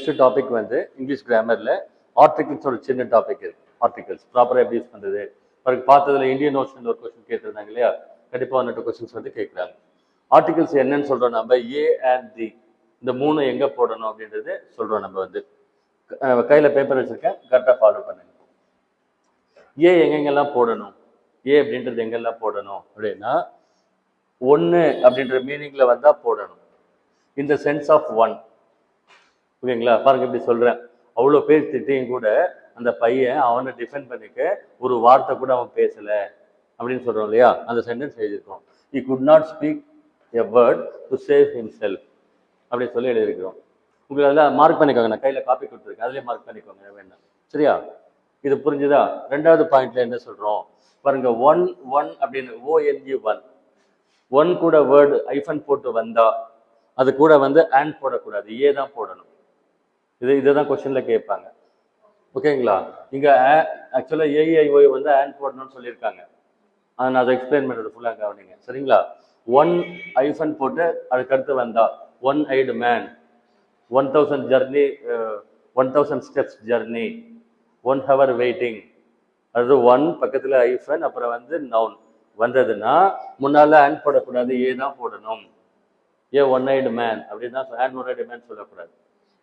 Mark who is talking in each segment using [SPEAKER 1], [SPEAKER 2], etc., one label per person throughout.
[SPEAKER 1] Next topic வந்து English கிராமர்ல articles ஒரு சின்ன டாபிக் இருக்கு. ஆர்டிகிள்ஸ் ப்ராப்பரா எப்படி யூஸ் பண்றது. பார்த்ததுல இந்தியன் ஓஷன் ஒரு கொஸ்டின் கேட்டிருந்தாங்க இல்லையா, கண்டிப்பா வந்துட்டு கொஸ்டின்ஸ் வந்து கேட்குறாங்க. ஆர்டிகிள்ஸ் என்னன்னு சொல்றோம் நம்ம, ஏ அண்ட் தி, இந்த மூணு எங்க போடணும் அப்படின்றது சொல்றோம். நம்ம வந்து கையில பேப்பர் வச்சிருக்கேன், கரெக்டா ஃபாலோ பண்ணுங்க. ஏ எங்கெங்கெல்லாம் போடணும், ஏ அப்படின்றது எங்கெல்லாம் போடணும் அப்படின்னா, ஒன்னு அப்படின்ற மீனிங்ல வந்தா போடணும். இந்த சென்ஸ் ஆஃப் ஒன். ஓகேங்களா, பாருங்க இப்படி சொல்றேன். அவ்வளோ பேர் திட்டையும் கூட அந்த பையன் அவனை டிஃபெண்ட் பண்ணிக்க ஒரு வார்த்தை கூட அவன் பேசல அப்படின்னு சொல்றோம் இல்லையா, அந்த சென்டென்ஸ் எழுதியிருக்கோம். he could not speak a word to save himself அப்படின்னு சொல்லி எழுதியிருக்கிறோம். உங்களுக்கு அதில் மார்க் பண்ணிக்கோங்க, நான் கையில் காப்பி கொடுத்துருக்கேன், அதுலேயே மார்க் பண்ணிக்கோங்க வேணும். சரியா, இது புரிஞ்சுதா? ரெண்டாவது பாயிண்ட்ல என்ன சொல்றோம் பாருங்க, ஒன் ஒன் அப்படின்னு ONE ஒன். ஒன் கூட வேர்டு ஐஃபன் போட்டு வந்தா அது கூட வந்து ஆண்ட் போடக்கூடாது, ஏ தான் போடணும். இதுதான் கொஸ்டின்ல கேட்பாங்க. ஓகேங்களா, இங்க ஆக்சுவலா ஏஐஓ வந்து ஆண்ட் போடணும்னு சொல்லியிருக்காங்க. நான் அதை எக்ஸ்பிளைன் பண்றது ஃபுல்லா கவனிங்க. சரிங்களா, ஒன் ஐஃபன் போட்டு அதுக்கடுத்து வந்தா one eyed man, 1000 journey, 1000 steps journey, 1 hour waiting, அது ஒன் பக்கத்துல ஐஃபன் அப்புறம் வந்து நவுன் வந்ததுன்னா முன்னால ஆண்ட் போடக்கூடாது, ஏ தான் போடணும். ஏ ஒன் ஐடு மேன் அப்படின்னா ஆண்ட் ஒன் ஐடு மேன் சொல்லக்கூடாது.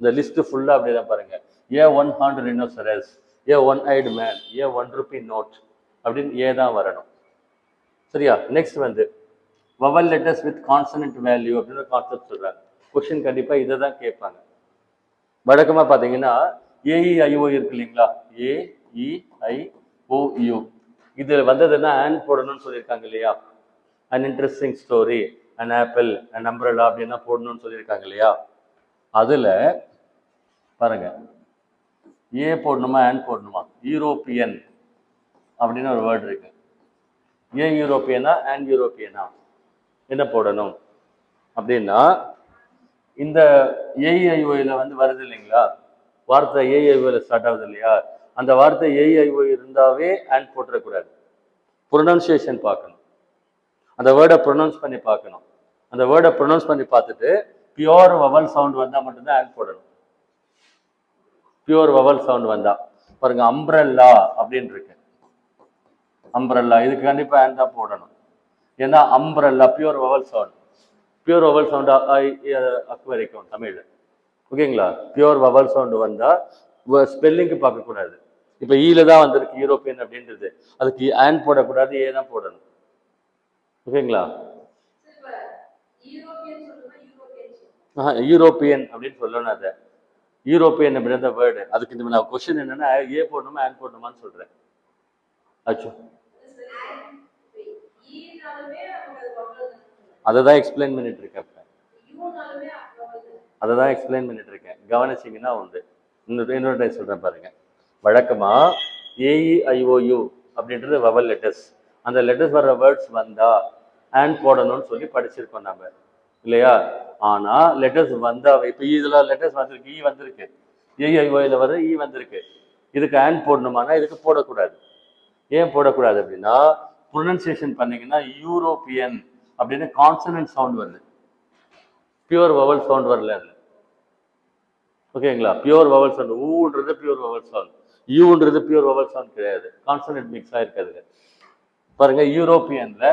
[SPEAKER 1] இந்த லிஸ்ட் ஃபுல்லா அப்படிதான் பாருங்க. ஏ 1 ஹார்ன் ரினோசரஸ், ஏ ஒன் ஐடு மேன், ஏ 1 ரூபி நோட் அப்படின்னு ஏ தான் வரணும். சரியா, நெக்ஸ்ட் வந்து vowel letters with consonant value அப்படின்னு ஒரு கான்செப்ட் சொல்றாங்க. கொஸ்டின் கண்டிப்பா இதை தான் கேட்பாங்க. வழக்கமா பாத்தீங்கன்னா ஏஇஐஓ இருக்கு இல்லைங்களா, ஏஇஐஓயு, இதுல வந்ததுன்னா ஆண்ட் போடணும்னு சொல்லியிருக்காங்க இல்லையா. An interesting story, an apple, an umbrella அப்படின்னா போடணும்னு சொல்லியிருக்காங்க இல்லையா. அதுல பாருங்க, ஏ போடணுமா ஆண்ட் போடணுமா, யூரோப்பியன் அப்படின்னு ஒரு வேர்டு இருக்கு. ஏ யூரோப்பியனா ஆண்ட் யூரோப்பியனா, என்ன போடணும் அப்படின்னா, இந்த ஏஐஓல வந்து வருது இல்லைங்களா வார்த்தை, ஏஐஓல ஸ்டார்ட் ஆகுது இல்லையா, அந்த வார்த்தை ஏஐஓ இருந்தாவே ஆண்ட் போட்டுறக்கூடாது. ப்ரொனன்சியேஷன் பார்க்கணும், அந்த வேர்டை ப்ரொனவுன்ஸ் பண்ணி பார்க்கணும். அந்த வேர்டை ப்ரொனவுன்ஸ் பண்ணி பார்த்துட்டு பியோர் வவல் சவுண்ட் வந்தா மட்டும்தான் ஆண்ட் போடணும். பியூர் வவல் சவுண்ட் வந்தா பாருங்க, அம்ப்ரெல்லா அப்படின்னு இருக்கு, அம்ப்ரெல்லா, இதுக்கு கண்டிப்பா ஆண்ட் தான் போடணும். ஏன்னா umbrella pure vowel sound, pure vowel sound அக்வரிக்கும் தமிழ்ல. ஓகேங்களா, பியூர் வவல் சவுண்ட் வந்தா ஸ்பெல்லிங்க்கு பார்க்க கூடாது. இப்ப ஈல தான் வந்திருக்கு யூரோப்பியன் அப்படின்றது, அதுக்கு ஆண்ட் போடக்கூடாது, ஏ தான் போடணும். ஓகேங்களா, யூரோப்பியன் அப்படின்னு சொல்லணும். அதை யூரோப்பியன் அப்படின்ற வேர்டு, அதுக்கு இந்த நான் கொஸ்டின் என்னன்னா ஏ போடணுமா ஆண்ட் போடணுமான்னு சொல்றேன். அச்சோ, அதை தான் எக்ஸ்பிளைன் பண்ணிட்டு இருக்கேன், அதை தான் எக்ஸ்பிளைன் பண்ணிட்டு இருக்கேன், கவனிச்சிங்கன்னா உண்டு. இன்னொரு டைம் சொல்றேன் பாருங்க. வழக்கமா ஏஇஐஓயு அப்படின்றது வவல் லெட்டர்ஸ், அந்த லெட்டர்ஸ் வர்ற வேர்ட்ஸ் வந்தா ஆண்ட் போடணும்னு சொல்லி படிச்சிருக்கோம் நம்ம இல்லையா. ஆனா லெட்டர்ஸ் வந்தா, இப்ப இதுல லெட்டர்ஸ் வந்திருக்கு, ஈ வந்திருக்கு, ஏஐஓல வர ஈ வந்திருக்கு, இதுக்கு ஆண்ட் போடணுமானா இதுக்கு போடக்கூடாது. ஏன் போடக்கூடாது அப்படின்னா, ப்ரொனன்சியேஷன் பண்ணீங்கன்னா யூரோப்பியன் அப்படின்னு கான்சனன்ட் சவுண்ட் வருது, பியூர் வவல் சவுண்ட் வரல அதுல. ஓகேங்களா, பியூர் வவல் சவுண்ட், ஊன்றது பியூர் வவல் சவுண்ட், யூன்றது பியூர் வவல் சவுண்ட் கிடையாது, கான்சனன்ட் மிக்ஸ் ஆயிருக்காது. பாருங்க, யூரோப்பியன்ல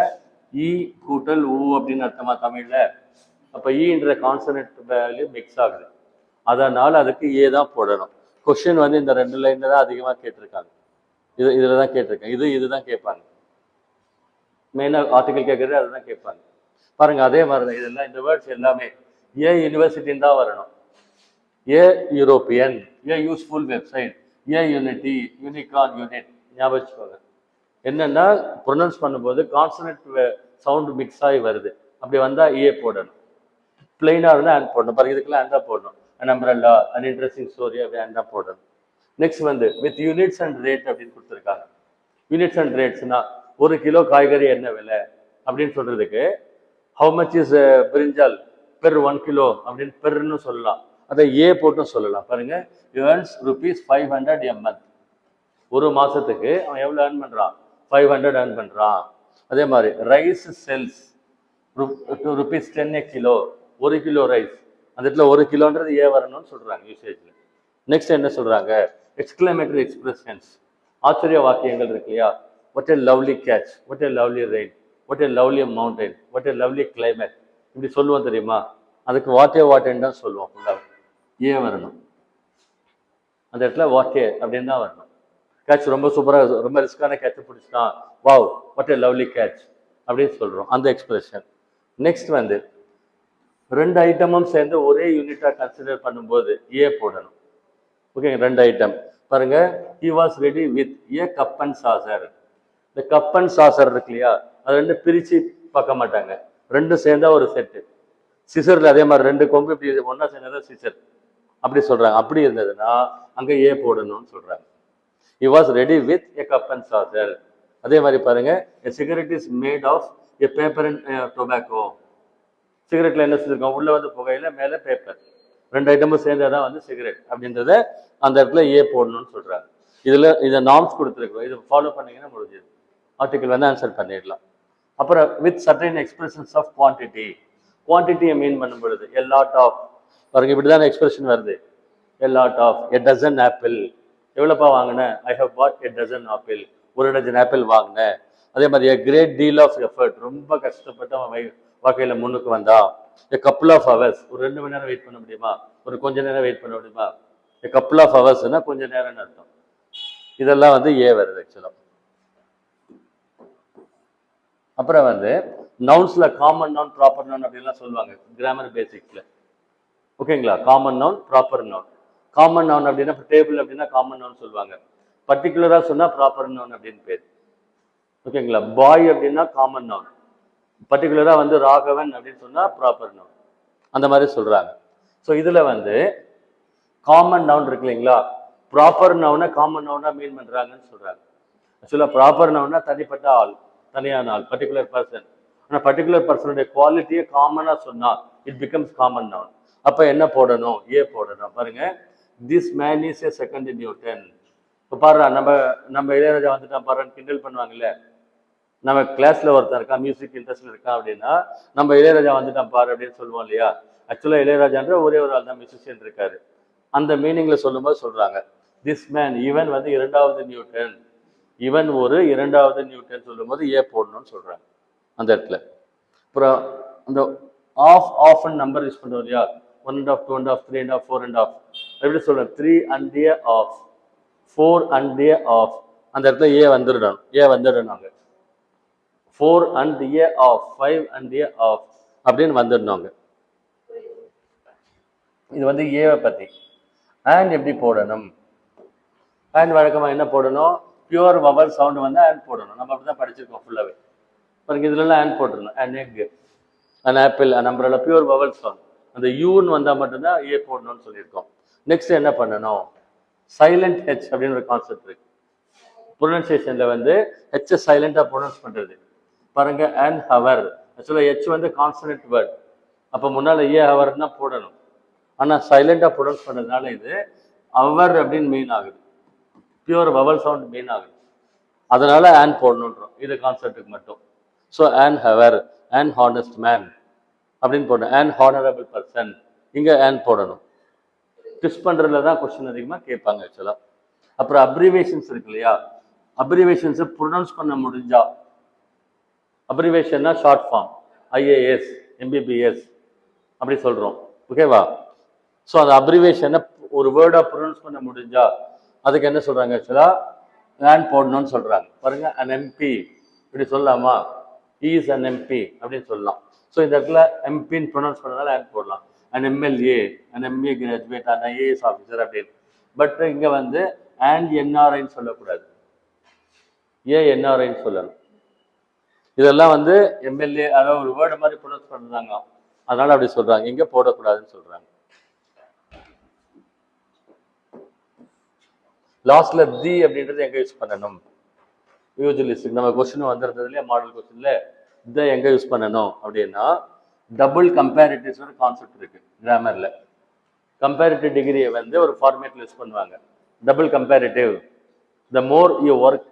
[SPEAKER 1] இ கூட்டல் ஊ அப்படின்னு அர்த்தமா தமிழ்ல. அப்ப ஈன்ற கான்சனன்ட் வேல்யூ மிக்ஸ் ஆகுது, அதனால அதுக்கு ஏ தான் போடணும். கொஸ்டின் வந்து இந்த 2 லைன்ல தான் அதிகமா கேட்டிருக்காங்க, இதுல தான் கேட்டிருக்காங்க, இதுதான் கேட்பாங்க. மெயினா ஆர்டிகல் கேட்கறது அதுதான் கேட்பாங்க. பாருங்க, அதே மாதிரிதான் இதெல்லாம், இந்த வேர்ட்ஸ் எல்லாமே ஏ யூனிவர்சிட்டின்னு தான் வரணும். ஏ யூரோப்பியன், ஏ யூஸ்ஃபுல் வெப்சைட், ஏ யூனிட்டி, யூனிகான், யூனிட். ஞாபகம் வச்சுக்கோங்க, என்னன்னா ப்ரொனவுன்ஸ் பண்ணும்போது கான்சனன்ட் சவுண்ட் மிக்ஸ் ஆகி வருது, அப்படி வந்தா ஏ போடணும். பிளைனா இருந்தா ஆண்ட் போடணும். பாருங்க, இதுக்கெல்லாம் ஆண்ட் தான் போடணும். An umbrella, an interesting story அப்படி ஆண்ட் தான் போடணும். நெக்ஸ்ட் வந்து வித் யூனிட்ஸ் அண்ட் ரேட் அப்படின்னு கொடுத்துருக்காங்க. யூனிட்ஸ் அண்ட் ரேட்ஸ்னா, 1 கிலோ காய்கறி என்ன விலை அப்படின்னு சொல்றதுக்கு how much is brinjal per 1 kilo அப்படின்னு பெர்னு சொல்லலாம், அதை ஏ போட்டும் சொல்லலாம். பாருங்க, earns ₹500 a month, ஒரு மாசத்துக்கு அவன் எவ்வளவு ஏர்ன் பண்றான், 500 ஏர்ன் பண்றான். அதே மாதிரி rice sells ₹10 a kilo, 1 kilo rice, அந்த இடத்துல 1 கிலோன்றது ஏ வரணும்னு சொல்றாங்க யூசேஜ்ல. நெக்ஸ்ட் என்ன சொல்றாங்க, எக்ஸ்கிளமேட்டரி எக்ஸ்பிரஷன்ஸ், ஆச்சரிய வாக்கியங்கள் இருக்கு இல்லையா, what a lovely catch, what a lovely rain, what a lovely mountain, what a lovely climate, இப்படி சொல்லுவோம் தெரியுமா, அதுக்கு வாட்டேன்னு தான் சொல்லுவோம். ஏன் வரணும் அந்த இடத்துல, வாட்டே அப்படின்னு தான் வரணும். கேட்ச் ரொம்ப சூப்பராக, ரொம்ப ரிஸ்கான கேட்ச் பிடிச்சிட்டான், wow what a lovely catch அப்படின்னு சொல்றோம், அந்த எக்ஸ்பிரஷன். நெக்ஸ்ட் வந்து ரெண்டு ஐட்டமும் சேர்ந்து ஒரே யூனிட்டா கன்சிடர் பண்ணும்போது ஏ போடணும். ஓகே, ரெண்டு ஐட்டம் பாருங்க, he was ready with a cup and saucer. இந்த கப் அண்ட் சாசர் இருக்கு இல்லையா, அது ரெண்டு பிரிச்சு பார்க்க மாட்டாங்க, ரெண்டும் சேர்ந்தா ஒரு செட்டு. சிசர்ல அதே மாதிரி ரெண்டு கொம்பு இப்படி ஒன்னா சேர்ந்தா சிசர் அப்படி சொல்றாங்க. அப்படி இருந்ததுன்னா அங்க ஏ போடணும்னு சொல்றாங்க. he was ready with a cup and saucer. அதே மாதிரி பாருங்க, a cigarette is made of a paper and tobacco. சிகரெட்ல என்ன செஞ்சிருக்கோம், உள்ள வந்து புகையில, மேல பேப்பர், ரெண்டு ஐட்டமும் சேர்ந்தாதான் வந்து சிகரெட் அப்படின்றத அந்த இடத்துல ஏ போடணும்னு சொல்றாங்க. இதுல இதை நார்ம்ஸ் கொடுத்துருக்கோம், இது ஃபாலோ பண்ணீங்கன்னா முடிஞ்சது, ஆர்டிகல் வந்து ஆன்சர் பண்ணிடலாம். அப்புறம் with certain expressions of quantity, குவான்டிட்டியை மீன் பண்ணும் பொழுது எ லாட் ஆஃப், பாருங்க இப்படிதான் எக்ஸ்பிரஷன் வருது, a lot of, a dozen apple, எவ்வளோப்பா வாங்கினேன், I have bought a dozen apple, ஒரு டஜன் ஆப்பிள் வாங்கினேன். அதே மாதிரி a great deal of effort, ரொம்ப கஷ்டப்பட்டு அவன் வாழ்க்கையில முன்னுக்கு வந்தா. எ கப்புள் ஆஃப் ஹவர்ஸ், ஒரு 2 மணி நேரம் வெயிட் பண்ண முடியுமா, ஒரு கொஞ்ச நேரம் வெயிட் பண்ண முடியுமா, எ கப்புள் ஆஃப் ஹவர்ஸ்னா கொஞ்ச நேரம்னு அர்த்தம். இதெல்லாம் வந்து ஏ வருது ஆக்சுவலா. அப்புறம் வந்து நவுன்ஸ்ல காமன் நவுன், ப்ராப்பர் நவுன் அப்படின்லாம் சொல்லுவாங்க கிராமர் பேசிக்ஸ்ல. ஓகேங்களா, common noun, proper noun. Common noun அப்படின்னா டேபிள் அப்படின்னா காமன் நவுன் சொல்லுவாங்க, பர்டிகுலரா சொன்னா ப்ராப்பர் நவுன் அப்படின்னு பேர். ஓகேங்களா, பாய் அப்படின்னா காமன் நவுன், பர்டிகுலரா வந்து ராகவன் அப்படின்னு சொன்னா ப்ராப்பர் நவுன், அந்த மாதிரி சொல்றாங்க. ஸோ இதுல வந்து காமன் நவுன் இருக்கு இல்லைங்களா, ப்ராப்பர் நவுனை காமன் நவுனா மீன் பண்றாங்கன்னு சொல்றாங்க. ஆக்சுவலா ப்ராப்பர் நவுன்னா தனிப்பட்ட ஆள், தனியான ஆள், பர்டிகுலர் பர்சன். ஆனா பர்டிகுலர் பர்சனுடைய குவாலிட்டியை காமனா சொன்னா இட் பிகம்ஸ் காமன் நவுன். அப்ப என்ன போடணும், ஏ போடணும். பாருங்க, this man is a second Newton. இப்போ பாரு, நம்ம இளையராஜா வந்துட்டான் பாருன்னு கிண்டல் பண்ணுவாங்கல்ல, நம்ம கிளாஸ்ல ஒருத்தர் இருக்கா, மியூசிக் இன்ட்ரெஸ்ட்ல இருக்கா அப்படின்னா நம்ம இளையராஜா வந்துட்டான் பாரு அப்படின்னு சொல்லுவோம் இல்லையா. ஆக்சுவலா இளையராஜான்ற ஒரே ஒரு ஆள் தான் மியூசிஷியன் இருக்காரு. அந்த மீனிங்ல சொல்லும்போது சொல்றாங்க, திஸ் மேன், இவன் வந்து இரண்டாவது நியூட்டன், இவன் ஒரு இரண்டாவது நியூட்டன் சொல்லும் போது ஏ போடணும்னு சொல்றாங்க அந்த இடத்துல. அப்புறம் அந்த ஆஃப் நம்பர் யூஸ் பண்றோம் இல்லையா, 1.5, 2.5, 3.5, 4.5, எப்படி சொல்றேன், 3 and a half, 4 and a half, அந்த இடத்துல ஏ வந்துடணும், நாங்க 4 and a half, 5 and a half அப்படின்னு வந்துடணும். இது வந்து ஏவை பத்தி. அண்ட் எப்படி போடணும், அண்ட் வழக்கமா என்ன போடணும், பியூர் வவல் சவுண்ட் வந்து அண்ட் போடணும். நம்ம அப்படிதான் படிச்சிருக்கோம் ஃபுல்லாவே. பாருங்க, இதுல அண்ட் போட்டுருணும், an egg, an apple, an umbrella, pure vowel sound. அந்த யூன்னு வந்தா மட்டும்தான் ஏ போடணும்னு சொல்லியிருக்கோம். நெக்ஸ்ட் என்ன பண்ணணும், சைலண்ட் ஹெச் அப்படின்னு ஒரு கான்செப்ட் இருக்கு. ப்ரொனன்சியேஷன்ல வந்து ஹெச் சைலண்டா ப்ரொனன்ஸ் பண்றது. பாருங்க, அண்ட் ஹவர், ஆக்சுவலா ஹெச் வந்து கான்சனன்ட் வேர்ட், அப்ப முன்னால ஏ ஹவர் தான் போடணும். ஆனா சைலண்டா ப்ரொனன்ஸ் பண்ணதுனால இது அவர் அப்படின்னு மீன் ஆகுது, பியூர் வவல் சவுண்ட் மீன் ஆகுது. அதனால ஆன் போடணுன்றோம், இது கான்செப்டுக்கு மட்டும். So an hour, on honest man அப்படின்னு போடணும், ஆன் ஹானரபிள் பர்சன், இங்க ஆன் போடணும். ட்விஸ்ட் பண்றதுல தான் கொஸ்டின் அதிகமாக கேட்பாங்க ஆக்சுவலா. அப்புறம் அப்ரிவேஷன்ஸ் இருக்கு இல்லையா, அப்ரிவேஷன்ஸ் ப்ரொனவுன்ஸ் பண்ண முடிஞ்சா, அப்ரிவேஷன்னா ஷார்ட் ஃபார்ம், ஐஏஎஸ், எம்பிபிஎஸ் அப்படி சொல்றோம். ஓகேவா, ஸோ அந்த அப்ரிவேஷனை ஒரு வேர்டா ப்ரொனவுன்ஸ் பண்ண முடிஞ்சா அதுக்கு என்ன சொல்றாங்க, ஆக்சுவலா ஆன் போடணும்னு சொல்றாங்க. பாருங்க, an எம்பி இப்படி சொல்லலாமா, இஸ் an எம்பி அப்படின்னு சொல்லலாம். ஸோ இந்த இடத்துல எம்பின்னு ப்ரொனவுன்ஸ் பண்ணதால ஆன் போடலாம். an MLA, an MA graduate, an IAS officer அப்படின்னு. பட் இங்க வந்து அண்ட் என்ஆர்ஐன்னு சொல்லக்கூடாது, என்ஆர்ஐன்னு சொல்லணும். இதெல்லாம் வந்து எம்எல்ஏ, அதாவது ஒரு வேர்டு மாதிரி ப்ரொனவுன்ஸ் பண்றாங்க, அதனால அப்படி சொல்றாங்க, இங்க போடக்கூடாதுன்னு சொல்றாங்க. லாஸ்ட்ல தி அப்படின்றது எங்க யூஸ் பண்ணணும், யூஜுவலிஸ்டிக் நம்ம கொஸ்டின் வந்திருந்தது இல்லையா, மாடல் கொஸ்டின்ல இதை எங்க யூஸ் பண்ணணும் அப்படின்னா, டபுள் கம்பேரிட்டிவ்ஸ் ஒரு கான்செப்ட் இருக்கு கிராமர்ல. கம்பேரிட்டிவ் டிகிரியை வந்து ஒரு ஃபார்மேட்ல யூஸ் பண்ணுவாங்க. Double comparative, the more you work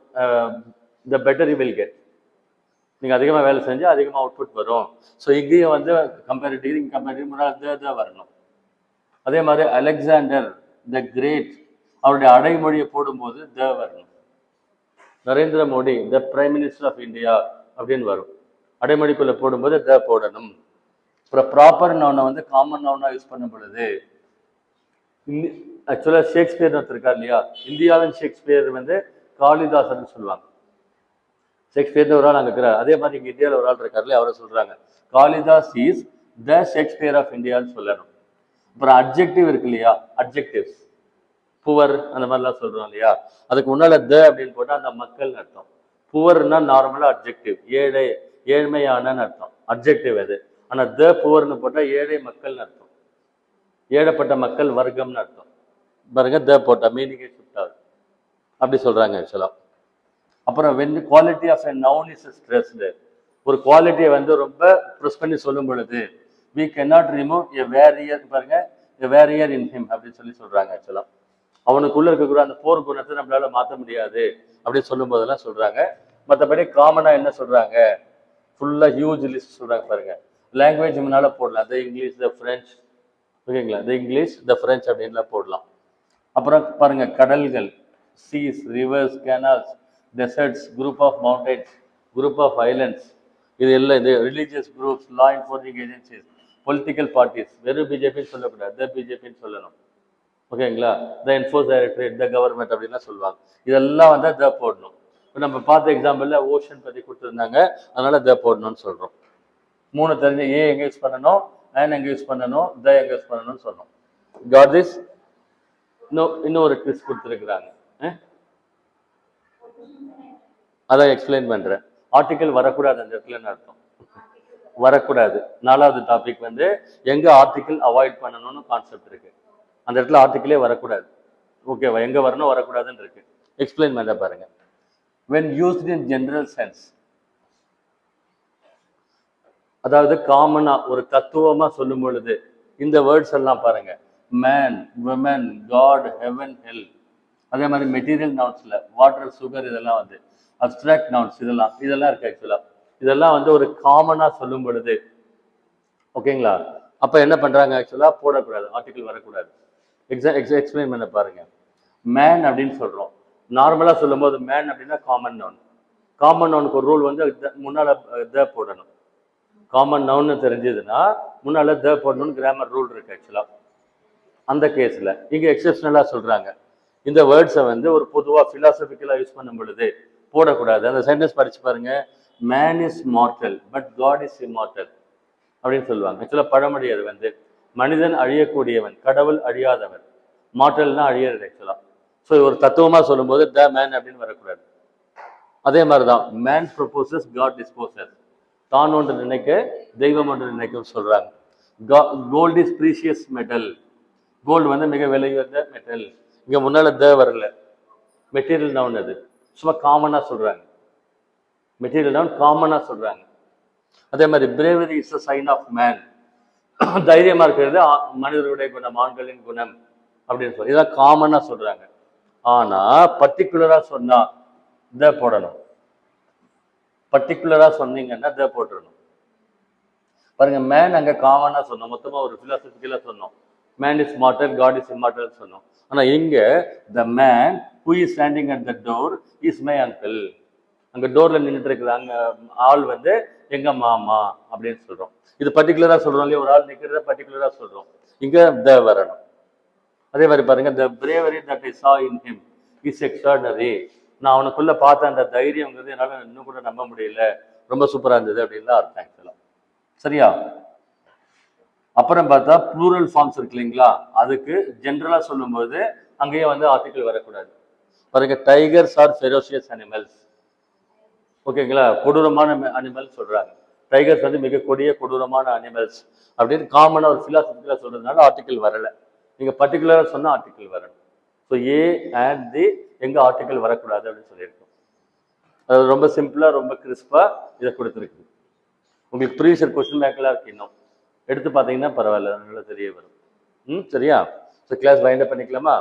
[SPEAKER 1] the better you will get. நீங்க அதிகமாக வேலை செஞ்சு அதிகமாக அவுட்புட் வரும். ஸோ இங்கேயும் வந்து கம்பேரிட்டிவ், கம்பேரிட்டிவ் முன்னாடி வரணும். அதே மாதிரி அலெக்சாண்டர் த கிரேட் அவருடைய அடைமொழியை போடும்போது த வரணும். Narendra Modi the prime minister of India அப்படின்னு வரும். அடைமொழிக்குள்ள போடும்போது த போடணும். அப்புறம் ப்ராப்பர் நவுனை வந்து காமன் நவுனா யூஸ் பண்ணும் பொழுது ஆக்சுவலாக ஷேக்ஸ்பியர் ஒருத்தர் இருக்கார் இல்லையா, இந்தியாவின் ஷேக்ஸ்பியர் வந்து காளிதாசன் சொல்லுவாங்க. ஷேக்ஸ்பியர்னு ஒரு ஆள் அங்கே இருக்கிறார். அதே மாதிரி இங்கே இந்தியாவில் ஒரு ஆள் இருக்கார் இல்லையா, அவரை சொல்றாங்க Kalidas is the Shakespeare of இந்தியான்னு சொல்லணும். அப்புறம் அட்ஜெக்டிவ் இருக்கு இல்லையா, அட்ஜெக்டிவ்ஸ் புவர் அந்த மாதிரிலாம் சொல்றோம் இல்லையா, அதுக்கு முன்னால த அப்படின்னு போட்டால் அந்த மக்கள்னு அர்த்தம். புவர்னா நார்மலா அட்ஜெக்டிவ், ஏழை ஏழ்மையானன்னு அர்த்தம், அட்ஜெக்டிவ் அது. ஆனா த புவர்னு போட்டால் ஏழை மக்கள்னு அர்த்தம், ஏழப்பட்ட மக்கள் வர்க்கம்னு அர்த்தம். பாருங்க த போட்டா மீனிங்கே ஷிஃப்ட் ஆகுது, அப்படி சொல்றாங்க ஆக்சுவலா. அப்புறம் when quality of a noun is stressed, ஒரு குவாலிட்டியை வந்து ரொம்ப ப்ரெஸ் பண்ணி சொல்லும் பொழுது we cannot remove a barrier, பாருங்க a barrier in him அப்படின்னு சொல்லி சொல்றாங்க ஆக்சுவலா. அவனுக்குள்ள இருக்கக்கூடிய அந்த போர் குணத்தை நம்மளால மாற்ற முடியாது அப்படின்னு சொல்லும் போதெல்லாம் சொல்றாங்க. மற்றபடி காமனா என்ன சொல்றாங்க, ஃபுல்லா ஹியூஜ் லிஸ்ட் சொல்றாங்க பாருங்க. லாங்குவேஜ் முன்னால போடலாம், த இங்கிலீஷ் த பிரெஞ்ச், ஓகேங்களா, த இங்கிலீஷ் த பிரெஞ்ச் அப்படின்லாம் போடலாம். அப்புறம் பாருங்க கடல்கள், seas, rivers, canals, deserts, group of mountains, group of islands, இது எல்லாம் இது religious groups, law enforcing agencies, political parties, வெறும் பிஜேபின்னு சொல்லக்கூடாது, த பிஜேபின்னு சொல்லணும், ஓகேங்களா, the enforce directorate, the government அப்படின்லாம் சொல்லுவாங்க. இதெல்லாம் வந்து த போடணும். இப்போ நம்ம பார்த்த எக்ஸாம்பிளில் ஓஷன் பற்றி கொடுத்துருந்தாங்க, அதனால த போடணும்னு சொல்கிறோம். மூணு தெரிஞ்சு ஏ எங்கே யூஸ் பண்ணணும், அண்ட் எங்கே யூஸ் பண்ணணும், த எங்கே யூஸ் பண்ணணும்னு சொன்னோம். Got this. இன்னும் ஒரு ட்விஸ்ட் கொடுத்துருக்குறாங்க, அதான் எக்ஸ்பிளைன் பண்ணுறேன். ஆர்டிக்கல் வரக்கூடாது அந்த இடத்துலன்னு அர்த்தம், வரக்கூடாது. நாலாவது டாபிக் வந்து எங்கே ஆர்டிக்கல் அவாய்ட் பண்ணணும்னு கான்செப்ட் இருக்கு. அந்த இடத்துல ஆர்டிக்கிளே வரக்கூடாது, ஓகேவா, எங்க வரணும் வரக்கூடாதுன்னு இருக்கு. எக்ஸ்பிளைன் பண்ண பாருங்க. when used in general sense, அதாவது காமனா ஒரு தத்துவமா சொல்லும் பொழுது இந்த வேர்ட்ஸ் எல்லாம் பாருங்க, மேன், விமன், காட், ஹெவன், ஹெல். அதே மாதிரி மெட்டீரியல் நவுன்ஸ்ல வாட்டர், சுகர், இதெல்லாம் வந்து அப்ஸ்ட்ராக்ட் நவுன்ஸ், இதெல்லாம் இருக்கு ஆக்சுவலா. இதெல்லாம் வந்து ஒரு காமனா சொல்லும் பொழுது, ஓகேங்களா, அப்ப என்ன பண்றாங்க ஆக்சுவலா, போடக்கூடாது, ஆர்டிக்கல் வரக்கூடாது. எக்ஸ்பிளைன் பண்ண பாருங்க. மேன் அப்படின்னு சொல்றோம், நார்மலா சொல்லும் போது மேன் அப்படின்னா காமன் நவுன். காமன் நவுனுக்கு ஒரு ரூல் வந்து முன்னால த போடணும். காமன் நவுன்னு தெரிஞ்சதுன்னா முன்னால த போடணும்னு கிராமர் ரூல் இருக்கு ஆக்சுவலா. அந்த கேஸ்ல இங்க எக்ஸப்ஷனலா சொல்றாங்க, இந்த வேர்ட்ஸை வந்து ஒரு பொதுவா பிலாசபிக்கலா யூஸ் பண்ணும் பொழுது போடக்கூடாது. அந்த சென்டென்ஸ் படிச்சு பாருங்க, man is mortal but God is immortal அப்படின்னு சொல்லுவாங்க. ஆக்சுவலா பழமொழி அது வந்து, மனிதன் அழியக்கூடியவன், கடவுள் அழியாதவன். மார்டல்னா அழியறது ஆக்சுவலா. ஸோ ஒரு தத்துவமா சொல்லும் போது த மேன் அப்படின்னு வரக்கூடாது. அதே மாதிரிதான் மேன் ப்ரொபோசஸ், காட் டிஸ்போசஸ். தான் ஒன்று நினைக்க தெய்வம் ஒன்று நினைக்கும் சொல்றாங்க. Gold is precious metal, gold வந்து மிக விலை உயர்ந்த மெட்டல். இங்க முன்னால த வரல, மெட்டீரியல் நவுன் அது, சும்மா காமனா சொல்றாங்க, மெட்டீரியல் நவுன் காமனா சொல்றாங்க. அதே மாதிரி bravery is a sign of man, தைரியமா இருக்கிறது மனிதர்களுடைய குணம், ஆண்களின் குணம் அப்படின்னு சொல்லி இதான் காமனா சொல்றாங்க. ஆனா பர்டிகுலரா சொன்னா த போடணும், பர்டிகுலரா சொன்னீங்கன்னா த போட்டுடணும். பாருங்க, மேன் அங்க காமனா சொன்னோம், மொத்தமா ஒரு பிலாசபிக்கலா சொன்னோம், man is mortal, God is immortal சொன்னோம். ஆனா இங்க the man who is standing at the door is my uncle, அங்க டோர்ல நின்றுட்டு இருக்கிற அங்க ஆள் வந்து எங்க மாமா அப்படின்னு சொல்றோம். இது பர்டிகுலரா சொல்றோம் இல்லையா, ஒரு ஆள் நிக்கிறத பர்டிகுலரா சொல்றோம், இங்க த வரணும். அதே மாதிரி பாருங்க, the bravery that I saw in him is extraordinary, நான் அவனுக்குள்ள பார்த்த அந்த தைரியங்கிறது என்னால இன்னும் கூட நம்ப முடியல, ரொம்ப சூப்பரா இருந்தது அப்படின்னு அர்த்தம் ஆக்சுவலா. சரியா? அப்புறம் பார்த்தா ப்ளூரல் ஃபார்ம்ஸ் இருக்கு இல்லைங்களா, அதுக்கு ஜென்ரலா சொல்லும்போது அங்கேயே வந்து ஆர்டிக்கல் வரக்கூடாது. பாருங்க, டைகர்ஸ் ஆர் ஃபெரோசியஸ் அனிமல்ஸ், ஓகேங்களா, கொடூரமான அனிமல் சொல்றாங்க. டைகர்ஸ் வந்து மிக கொடூரமான அனிமல்ஸ் அப்படின்னு காமனா ஒரு பிலாசபிக்கலா சொல்றதுனால ஆர்டிக்கல் வரல. நீங்க பர்டிகுலரா சொன்னா ஆர்டிக்கல் வரணும். ஸோ ஏ அண்ட் தி எங்க ஆர்டிக்கல் வரக்கூடாது அப்படின்னு சொல்லியிருக்கோம். அது ரொம்ப சிம்பிளா ரொம்ப கிறிஸ்பா இதை கொடுத்துருக்கு. உங்களுக்கு ப்ரீவியஸ் கொஸ்டின் பேக்கெல்லாம் இருக்கு, இன்னும் எடுத்து பார்த்தீங்கன்னா பரவாயில்ல, நல்லா தெரிய வரும். சரியா? ஸோ கிளாஸ் வைண்ட் அப் பண்ணிக்கலாமா?